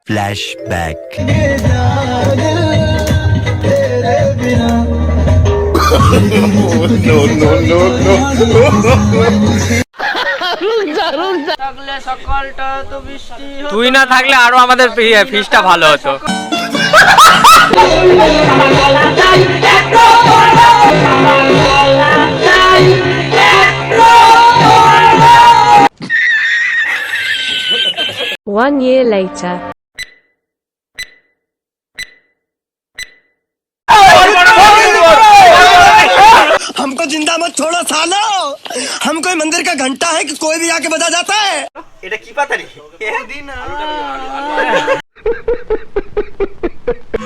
Flashback. তুই না থাকলে আরো আমাদের ফিশটা ভালো হতো। One year later. हमको जिंदा मत छोड़ो सालो, हम कोई मंदिर का घंटा है कि कोई भी आके बजा जाता है। এটা কি পাতারি?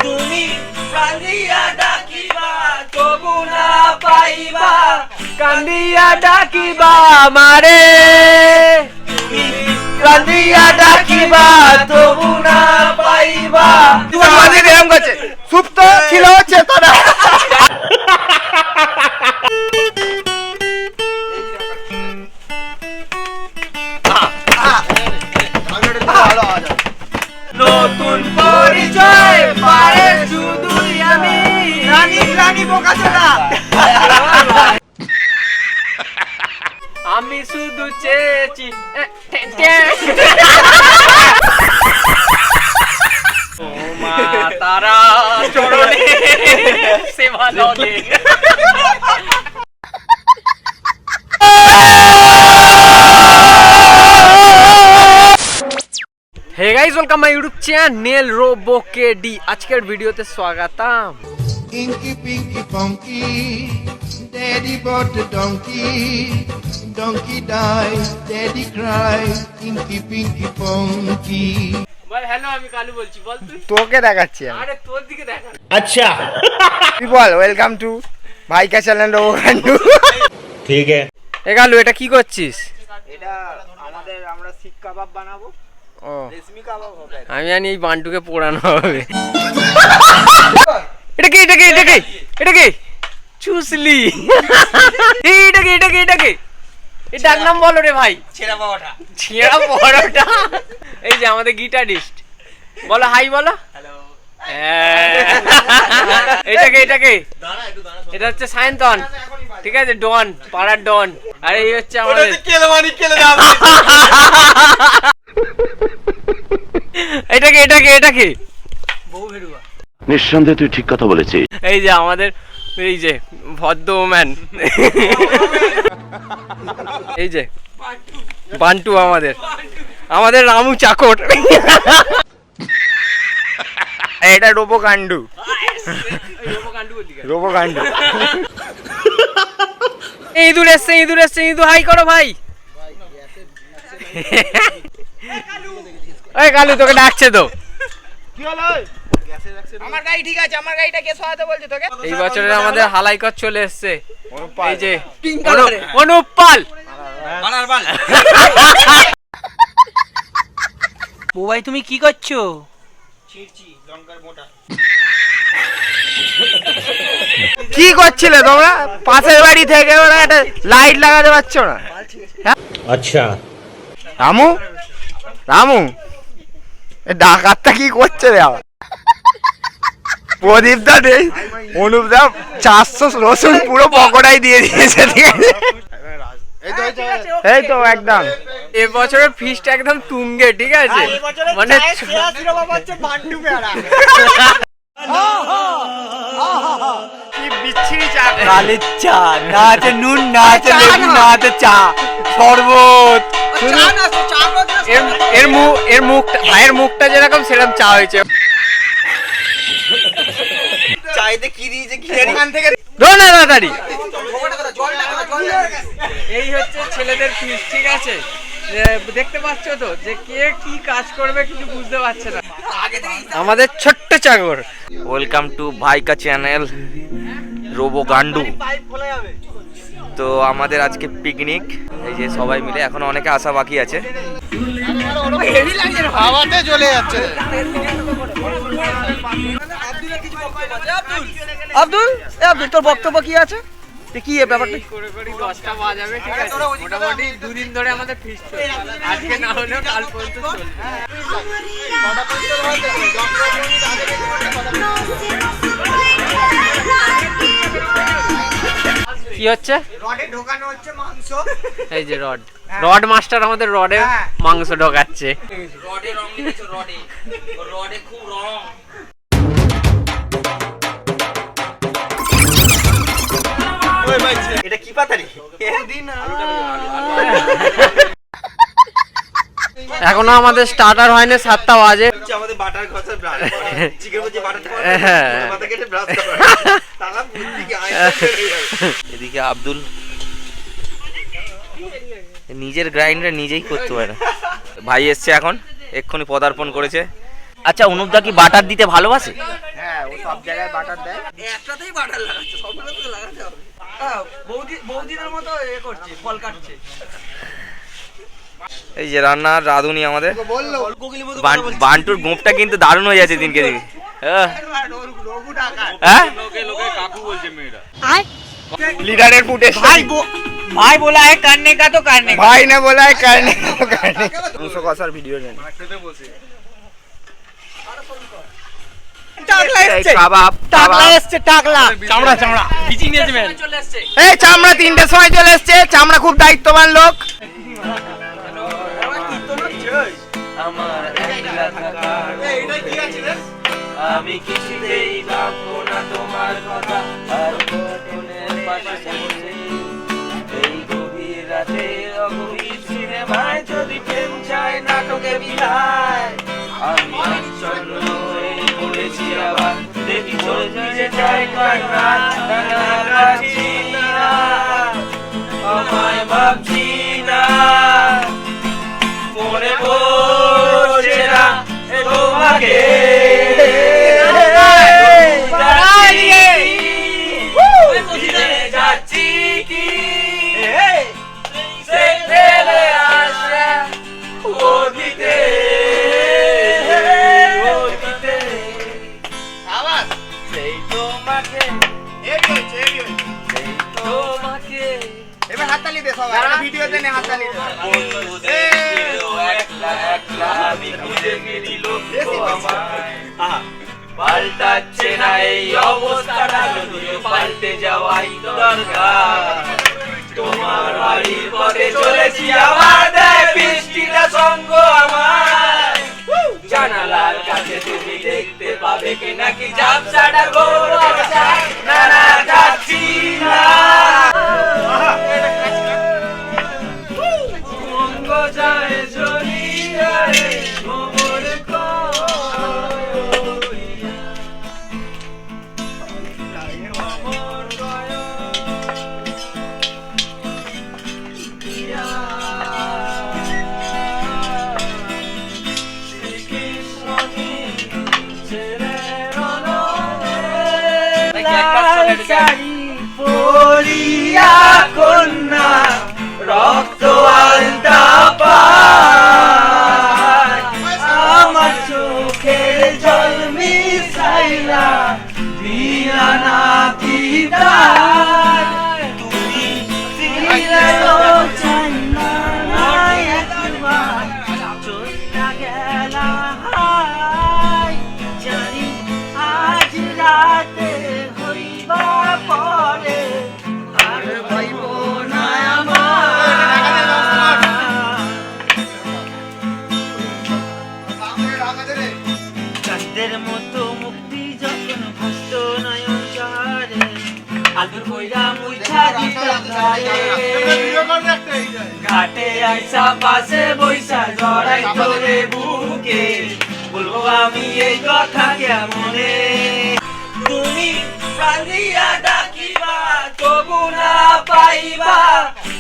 তুমি কান্দিয়া ডাকিবা তবু না পাইবা, কান্দিয়া ডাকিবা মারে, তুমি কান্দিয়া ডাকিবা তবু না পাইবা। তোমার মাঝে এরকম করছে, সুপ্ত ছিল চেতনা। নতুন পরিচয় পারে শুধুই আমি, রানী রানী বোকাচোদা। আমি শুধু চেয়েছি ও মা তারা চরণে সেবা লগে। Hey guys welcome my YouTube channel Robo K D. আজকের ভিডিওতে স্বাগতম। Inky Pinky Funky, Daddy bought a donkey, donkey died, Daddy cried, Inky Pinky Funky. Ball hello, আমি কালু বলছি। বল তুই। তোকে দেখাচ্ছি আমি। আরে তোর দিকে দেখা। আচ্ছা তুই বল ওয়েলকাম টু ভাইকা চ্যানেল রোবো গান্ডু। ঠিক আছে। এ কালু এটা কি করছিস? এটা আমাদের আমরা শিক কাবাব বানাবো। ও রেশমি কাবাব হবে। আমি জানি এই বান্টুকে পোড়ানো হবে। এটা কি এটা কি এটা কি এটা কি চুসলি? এটা কি এটা কি এটা কি? এই ডাক নাম বলো রে ভাই। ছেঁড়া পাওয়াটা। ছেঁড়া পরোটা। এই যে আমাদের গিটারিস্ট, বলো হাই বলো। হ্যালো। এটাকে এটাকে এটা হচ্ছে সায়ন্তন, ঠিক আছে, ডন পাড়ার ডন। আর এই হচ্ছে আমাদের কেলমানি কেলে যাবে। এটাকে এটাকে এটাকে বউ ভেড়ুয়া। নিঃসন্দেহে তুই ঠিক কথা বলেছিস। এই যে আমাদের এই যে ভদ্র ওম্যান, এই যে বান্টু আমাদের আমাদের রামু চাকর। এটা রোবো গান্ডু, রোবো গান্ডু। ইঁদুর এসছে ইঁদুর এসছে ইঁদুর হাই করো ভাই। এই কালু তোকে ডাকছে তো। আমার গাড়ি ঠিক আছে, আমার গাড়িটা কে সহায়তা বলছে তোকে? এই বছরের আমাদের হালাইকর চলে এসছে, এই যে অনুপ পাল। বানার বাল। ও ভাই তুমি কি করছো? ছিড়ছি লঙ্কার মোটা। কি করছিলে তোমরা? পাশের বাড়ি থেকে ওরা একটা লাইট লাগাতে পারছো না? আচ্ছা রামু রামু এ ডাকাতটা কি করছে রে আবার? প্রদীপ দা নেই, অনুপ দা 400 রসুন পুরো পকোড়াই দিয়ে দিয়েছে, ঠিক আছে? এই তো একদম এবছরের ফিস্ট একদম তুঙ্গে, ঠিক আছে, মানে কি বিচ্ছিরি চা। কালের চা, না আছে নুন, না আছে লেবু, না আছে চা, শরবত। এর মুখটা ভাইয়ের মুখটা যেরকম সেরকম চা হয়েছে। চাইতে কি দিয়েছে কি জানি। ওখান থেকে না তাড়াতাড়ি। এই হচ্ছে ছেলেদের ফিস্ট, ঠিক আছে? দেখতে পাচ্ছ তো যে কে কি কাজ করবে কিছু বুঝতে পারছে না। আমাদের ছোট্ট চাকর। ওয়েলকাম টু ভাইকা চ্যানেল রোবো গান্ডু। তো আমাদের আজকে পিকনিক, এই যে সবাই মিলে, এখনো অনেকে আসা বাকি আছে। হাওয়াতে চলে যাচ্ছে। আব্দুল, আব্দুল তোর বক্তব্য কি আছে? কি ব্যাপারটা? করে 10টা বাজাবে, ঠিক আছে? মোটামুটি 2 দিন ধরে আমাদের ফিস্ট চলছে, আজকে না হলেও কাল পর্যন্ত চলবে। কি হচ্ছে? রডে ঢোকানো হচ্ছে মাংস। এই যে রড, রড মাস্টার আমাদের রডে মাংস ঢোকাচ্ছে। রডে রং দিয়েছো, রডে রডে খুব রং। এটা কি পাতারি? এখনো আমাদের স্টার্টার হয়নি, 7টা বাজে। আমাদের বাটার খসা ব্রাশ চিকেন বলছে বাটারটা মাথা কেটে ব্রাশ করা তারা বুদ্ধি কি আয়। এদিকে আব্দুল নিজের গ্রাইন্ডার নিজেই করতে পারে না। ভাই এসছে এখন, এক্ষুনি পদার্পণ করেছে। আচ্ছা, অনুপদা কি বাটার দিতে ভালোবাসে? হ্যাঁ, ও সব জায়গায় বাটার দেয়। একটাতেই বাটার লাগাচ্ছে, সবগুলোতে তো লাগাতে হবে। বৌদিদের মতো এ করছে, ফল কাটছে। এই যে রান্নার রাঁধুনি আমাদের বললো বান্টুর গোঁপটা কিন্তু দারুণ হয়ে যাচ্ছে দিনকে দিন। হ্যাঁ, लीडर फुटेज भाई बोला है करने का तो करने का, भाई ने बोला है करने का तो करने का। 200 का सर वीडियो ने টাকলা এসছে, কাবাব, টাকলা এসছে, টাকলা চামড়া চামড়া বিচি নিয়েছে ম্যান। এই চামড়া 3টের সময় চলে এসছে। চামড়া খুব দায়িত্ববান লোক। আমার একলা থাকার আমি কিছুতেই ভাববো না তোমার কথা। আর বটনের পাশে বসে এই গভীর রাতে অগভীর সিনেমায় যদি প্রেম চায় নাটকে বিধায় আমি আচ্ছন্ন হয়ে পড়েছি। আবার দেখি চোখ ভিজে যায় কান্না, কান্নাকাটি না, আমায় ভাবছি না, মনে পড়ছে না তোমাকে। যাচ্ছি কি সে ফেলে আসা অতীতে, অতীতে সেই তোমাকে, সেই তোমাকে। এবার হাততালি দে সবাই, যারা ভিডিওতে নে হাততালি দে। একলা একলা আমি খুঁজে ফিরি লক্ষ্য আমায়, পাল্টাচ্ছে না এই অবস্থাটা, যদিও পাল্টে যাওয়াই দরকার। তোমার বাড়ির পথে চলেছি, আমার দেয় বৃষ্টিটা সঙ্গ আমার। জানালার কাছে তুমি দেখতে পাবে কি নাকি ঝাপসাটা গৌরব, না না যাচ্ছি না। অঙ্গ যায় জ্বলিয়া রে ভ্রমর করিয়া, ভ্রমর করিয়া। শ্রীকৃষ্ণকে ছেড়ে রণে পড়িয়া কন্যা রক্ত আলতা পায়, আমার চোখের জল মিশাইলা দিলা না দিদার। তুমি দিলেও চাইনা না একবার, চইলা গেলা হায়। জানি আজ রাতে হইবা পরে আর ভাইব না চাঁদের মতো মুক্তি যখন ভাসত নয়ন চারে, আদর কইরা মুইছা দিতাম ধারে। ঘাটে আইসা পাশে বইসা জড়াই ধরে বুকে, বলবো আমি এই কথা কেমনে। তুমি কান্দিয়া ডাকিবা তবু না পাইবা,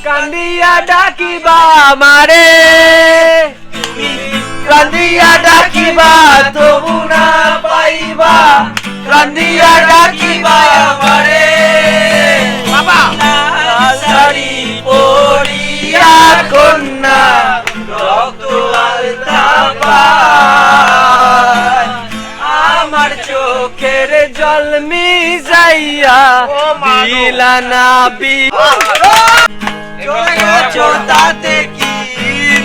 কান্দিয়া ডাকিবা আমারে, তুমি কান্দিয়া ডাকিবা তবু না পাইবা, কান্দিয়া ডাকিবা আমারে। বাবা শাড়ি পরিয়া কন্যা রক্ত আলতা পায়, আমার চোখের জল মিশাইয়া দিলা না তাতে কি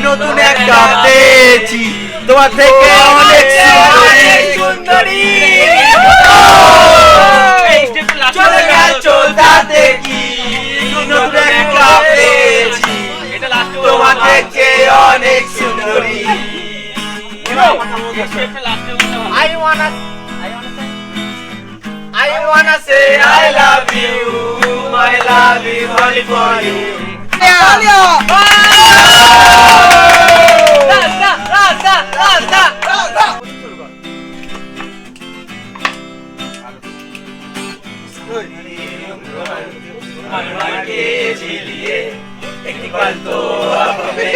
নতুন একটা পেয়েছি, তোমার থেকে অনেক সুন্দরী চলে গেছো তাতে কি নতুন একটা পেয়েছি তোমার থেকে অনেক সুন্দরী I wanna say I love you, my love is only for you. एक पल तो अब हमें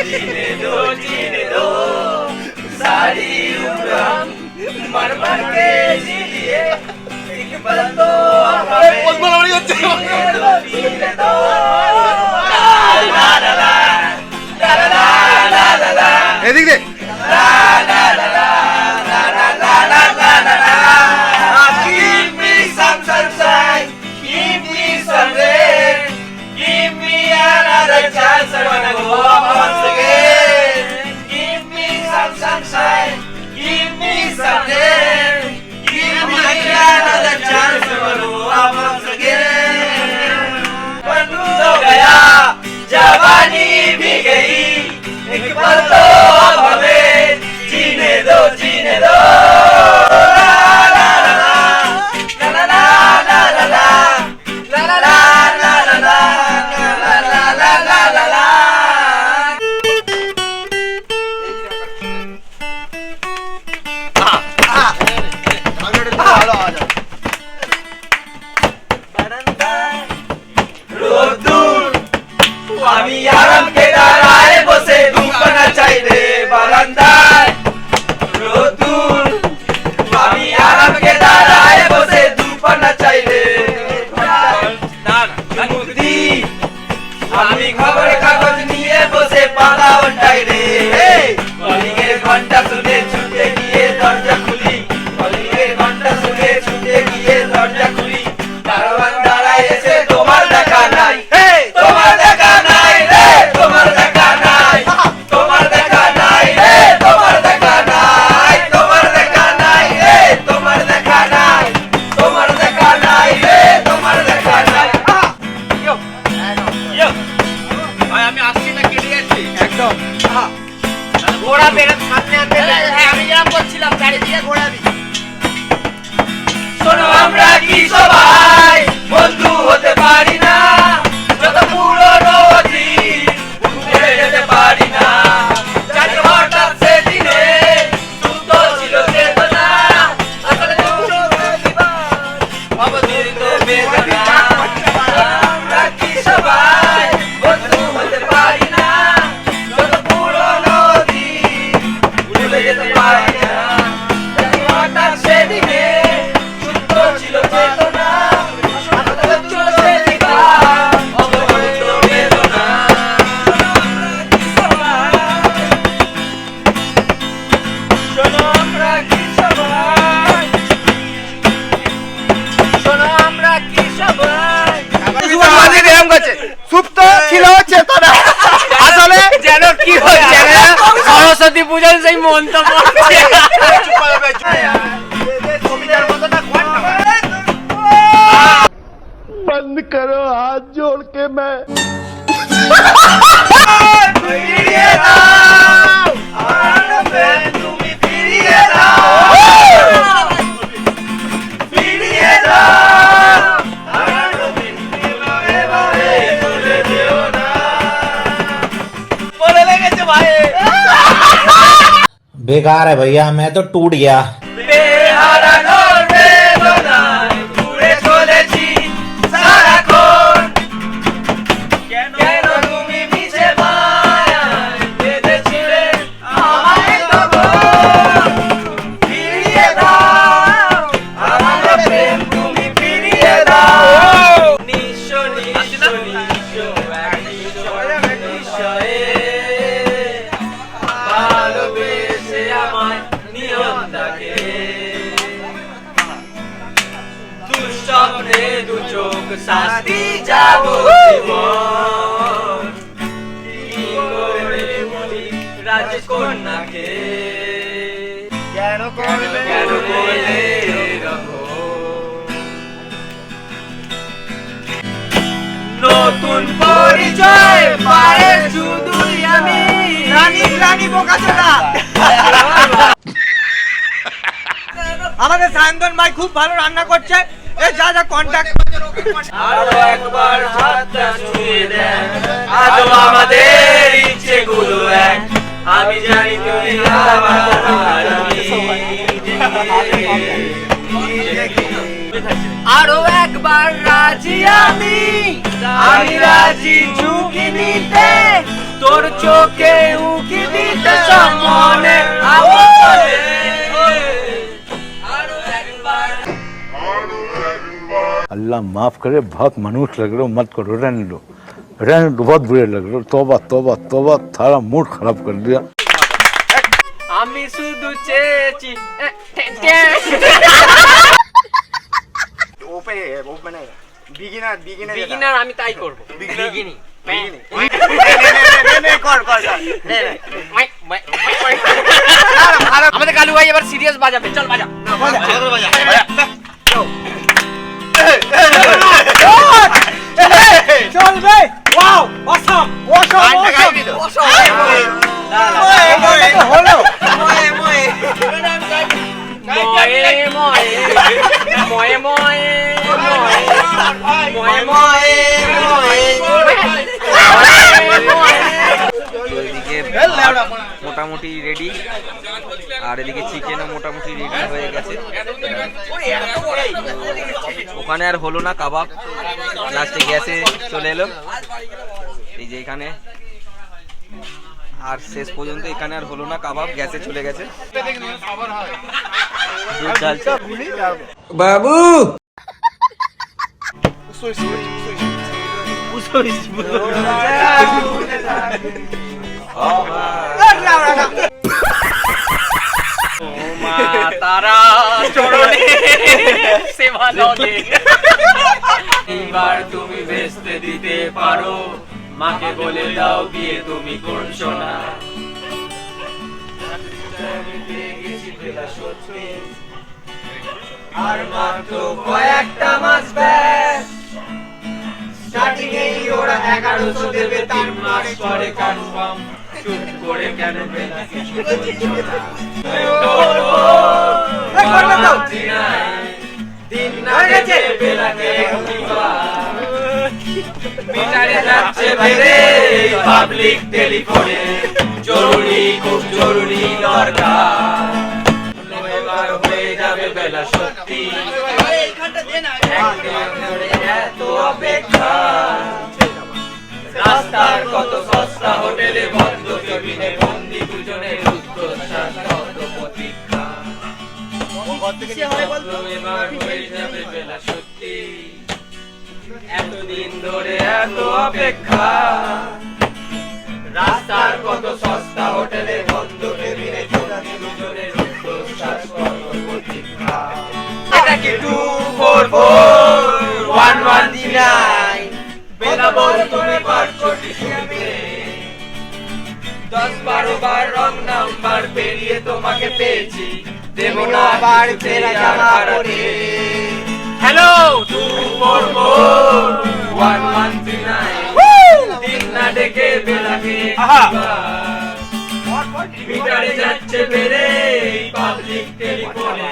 जीने दो सारी उम्र हम मर मर के जी लिए एक पल तो अब हमें जीने दो ला ला ला ला ला ला ला ला ला এদিক দে ला ला ला ला ला ला ला ला ला ला give me some sunshine give me some rain give me another chance I wanna go up once again give me some sunshine give me some rain give me another chance I wanna go up once again बंधु हो गया जवानी भी गई एक पल तो अब हमें जीने दो ला ला ला ला ला ला ला ला ला ला ला ला ला ला ला ला ला ला ला রোদ্দুর আমি আরামকে দাঁড়ায় বসে দুপানা চাইলে বারান্দায় রোদ্দুর আমি আরামকে দাঁড়ায় বসে দুপানা চাইলে চুমুকদি আমি খবরের কাগজ নিয়ে বসে পাতা উল্টাই রে কলিংয়ের ঘন্টা শুনে ছুটে গিয়ে দরজা খুলি কলিংয়ের ঘন্টা শুনে ছুটে গিয়ে দরজা খুলি দারোয়ান দাঁড়ায় এসে তোমার দেখা নাই তোমার দেখা নাই রে তোমার দেখা নাই তোমার দেখা নাই রে তোমার দেখা নাই তোমার দেখা নাই রে তোমার দেখা নাই তোমার দেখা নাই রে তোমার দেখা নাই আমি আসছি না কেটে যাচ্ছি একদম ঘোড়া বেরো সামনে আনতে আমি যেরকম করছিলাম চারিদিকে ঘোরাবি শোনো আমরা কি সবাই বন্ধু হতে পারি না যত পুরনো অতীত ভুলে যেতে পারি না জানি হঠাৎ সেদিনে সুপ্ত ছিল চেতনা আসলে অবতীর্ণ বেদনা আমরা কি সবাই বন্ধু হতে পারি না যত পুরনো অতীত ভুলে যেতে পারি না জানি হঠাৎ সেদিনে সুপ্ত ছিল চেতনা আসলে সেদিকা অবতীর্ণ বেদনা শোনো আমরা কি সবাই শোনো আমরা কি সবাই সুপ্ত ছিল চেতনা আসলে যেন কি হচ্ছে সরস্বতী পূজার সেই মন্তব্য बंद करो हाथ जोड़ के मैं ফিরিয়ে দাও আনন্দে তুমি ফিরিয়ে দাও ফিরিয়ে দাও আনন্দে তুমি এভাবে চলে যেও না বলে লেগেছে ভাই बेकार है भैया मैं तो टूट गया বেহারানোর বেদনায় ঘুরে চলেছি সারাক্ষণ কেন তুমি মিছে মায়ায় বেঁধেছিলে আমায় তখন ফিরিয়ে দাও আমার প্রেম তুমি ফিরিয়ে দাও নিঃস্ব নিঃস্ব নিঃস্ব নিঃস্বয়ে ভালোবেসে আমায় নিয়ম ডাকে দুঃস্বপ্নে দু চোখ শাস্তি যাব জীবন কি করে বলি রাজকন্যা আমাকে কেন করবে কেন করলে এরকম? নতুন পরিচয় পায়ে শুধুই আমি রানী বোকাচোদা। আমাদের সায়ন্তন ভাই খুব ভালো রান্না করছে। যা কন্ট্যাক্ট। আরো একবার হাতটা ছুঁয়ে দেন, আজও আমাদের ইচ্ছেগুলো এক। আমি জানি তুই আমার, আরো একবার রাজি আমি রাজি ঝুঁকি দিতে, তোর চোখে উকি দিতে সম্মনে আরো একবার। अल्लाह माफ करे, बहुत मनुष्य लग रहे हो, मत करो, रहने दो, बहुत बुरे लग रहे हो। तौबा तौबा तौबा, थारा मूड खराब कर दिया। আমি শুধু চেয়েছি মানে বিগিনার বিগিনার, আমি তাই করবো। বিগিনি আমাদের কালু ভাই এবার সিরিয়াস বাজাবে, চল বাজা। চলবে। ওয়াও, অসম অসম হলো। মোটামুটি রেডি, আর এদিকে চিকেনও মোটামুটি রেডি হয়ে গেছে। ওখানে আর হলো না কাবাব, লাস্টে গ্যাসে চলে এলো। এই যে এখানে, আর শেষ পর্যন্ত এখানে আর হলো না কাবাব, গ্যাসে চলে গেছে। দুধ ঢালছে বাবু। তারা চরণে সেবা লগে, এইবার তুমি ভেস্তে দিতে পারো, মাকে বলে দাও বিয়ে তুমি করছো না। আর মাত্র কয়েকটা মাস ব্যাস, স্টার্টিং এই ওরা 1100 দেবে, 3 মাস পরে কনফার্ম। চুপ করে কেন বেলা কিছু বলছো না? দিন না গেছে বেলাকে মিটারে যাচ্ছে বেড়ে, পাবলিক টেলিফোনে জরুরি, খুব জরুরি দরকার। এবার হয়ে যাবে বেলা সত্যি, এত অপেক্ষা। রাস্তার কত সস্তা হোটেলে, বন্ধ কেবিনে বন্দি দুজনে, রুদ্ধশ্বাস কত প্রতীক্ষা। এবার হয়ে যাবে বেলা সত্যি, এতদিন ধরে এত অপেক্ষা। রাস্তার কত সস্তা হোটেলে, বন্ধ কেবিনে বন্দি দুজনে, রুদ্ধশ্বাস কত প্রতীক্ষা। এটা কি 244-119? বেলা বল তুমি পারছো কি শুনতে? 10-12 বার রং নাম্বার পেরিয়ে তোমাকে পেয়েছি, দেবো না বার ফেরা জামা পরে। হ্যালো 244-119, দিন না ডেকে বেলাকে মিটারে যাচ্ছে বেড়ে, পাবলিক টেলিফোনে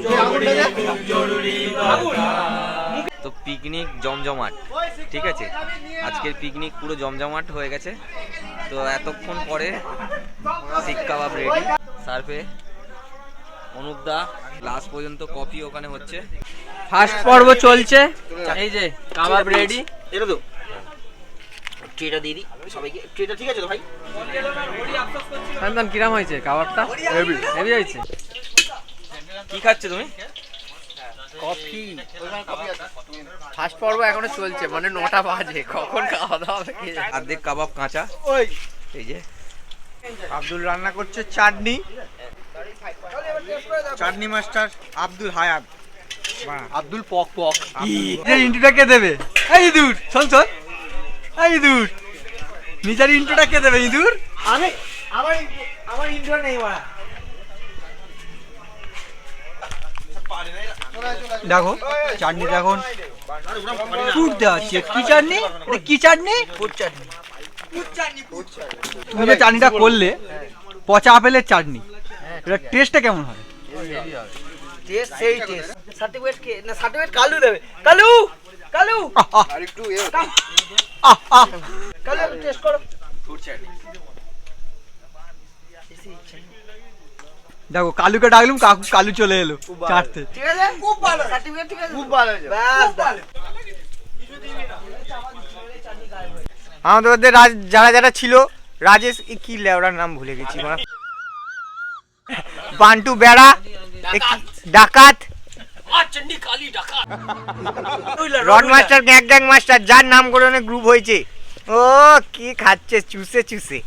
জরুরি, খুব জরুরি দরকার। তো পিকনিক জমজমাট, ঠিক আছে, আজকের পিকনিক পুরো জমজমাট হয়ে গেছে। তো এতক্ষণ পরে শিক কাবাব রেডি, সার্ভে অনুপদা, লাস্ট পর্যন্ত কফি ওখানে হচ্ছে। ফার্স্ট পর্ব চলছে, এই যে কাবাব রেডি। এটা তো ট্রেটা দিয়ে দিই সবাইকে। ট্রেটা ঠিক আছে তো ভাই? সন্তান কিরাম হয়েছে কাবাবটা? হেভি হেভি হয়েছে। কি খাচ্ছ তুমি? কফি। ফার্স্ট পর্ব এখনো চলছে, মানে 9টা বাজে, কখন খাওয়া দাওয়া হবে? অর্ধেক কাবাব কাঁচা। ওই এই যে আব্দুল রান্না করছে চাটনি, চাটনি মাস্টার আব্দুল হায়াত, আব্দুল পক পক। এই ইন্ট্রোটা কে দেবে? এই ইঁদুর শোন শোন, এই ইঁদুর নিজের ইন্ট্রোটা কে দেবে? ইঁদুর আমি আমার ইন্ট্রো নেই মারা। দেখো চাটনিটা এখন ফুট দেওয়া হচ্ছে। কি চাটনি? কি চাটনি? ফুট চাটনি। তুমি যে চাটনিটা করলে পচা আপেলের চাটনি, এটা টেস্টটা কেমন হয়? টেস্ট সেই টেস্ট। সার্টিফিকেট কে না, সার্টিফিকেট কালু দেবে। কালু কালু আর একটু কালু একটু টেস্ট করো। দেখো কালুকে ডাকলুম, কালু চলে এলো চাটতে। ঠিক আছে, খুব ভালো সার্টিফিকেট, ঠিক আছে, খুব ভালো হয়েছে। বাস ভালো। আমাদের মধ্যে যারা যারা ছিল, রাজেশ কি লেওড়ার নাম ভুলে গেছি মানে, বান্টু বেড়া, ডাকাত, রড মাস্টার, গ্যাং মাস্টার, যার নাম করে অনেক গ্রুপ হয়েছে। ও কি খাচ্ছে চুষে চুষে।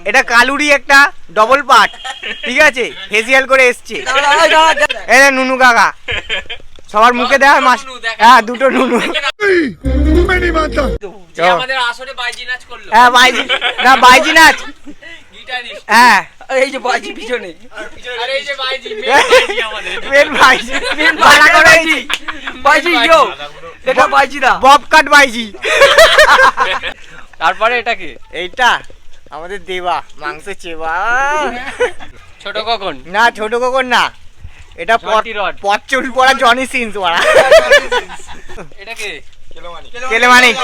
এটা কালুরই একটা ডবল পার্ট, ঠিক আছে, ফেসিয়াল করে এসছে। এটা নুনু কাকা, সবার মুখে দেওয়া মাস। হ্যাঁ, দুটো নুনু। আমাদের আসরে বাইজি নাচ করলো। হ্যাঁ বাইজি, না বাইজি নাচ। গিটারিস্ট। হ্যাঁ, এই যে বাইজি পিছনে, আর এই যে বাইজি, মেন বাইজি আমাদের। মেন বাইজি, মেন ভাড়া করেছি। বাইজি ইয়ো, এটা বাইজি না, বব কাট বাইজি। তারপরে এটা কি? এইটা আমাদের দেবা, মাংস চেবা। ছোট কখন? না ছোট কখন না, এটা পচুল পড়া জনি সিনস ওরা। এটা কি? কেলেমানিক,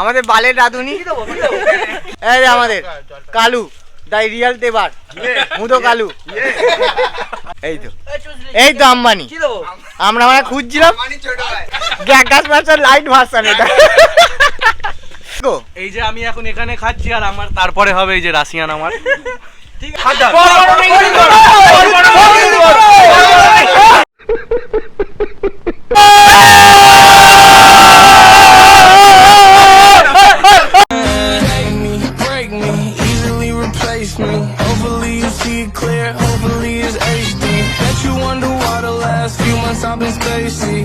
আমাদের বালের রাধুনি। এই যে আমাদের কালু, দাই রিয়াল দেবার, মুদো কালু। এই তো আম্বানি। আমরা মানে খুঁজছিলাম গ্যাস ভার্সন লাইট ভার্সন। এটা এই যে আমি এখন এখানে খাচ্ছি, আর আমার তারপরে হবে এই যে রাশিয়ান আমার। ঠিক আছে, break me, easily replace me. Hopefully you see it clear, hopefully it's HD. Bet you wonder why the last few months I've been spacey.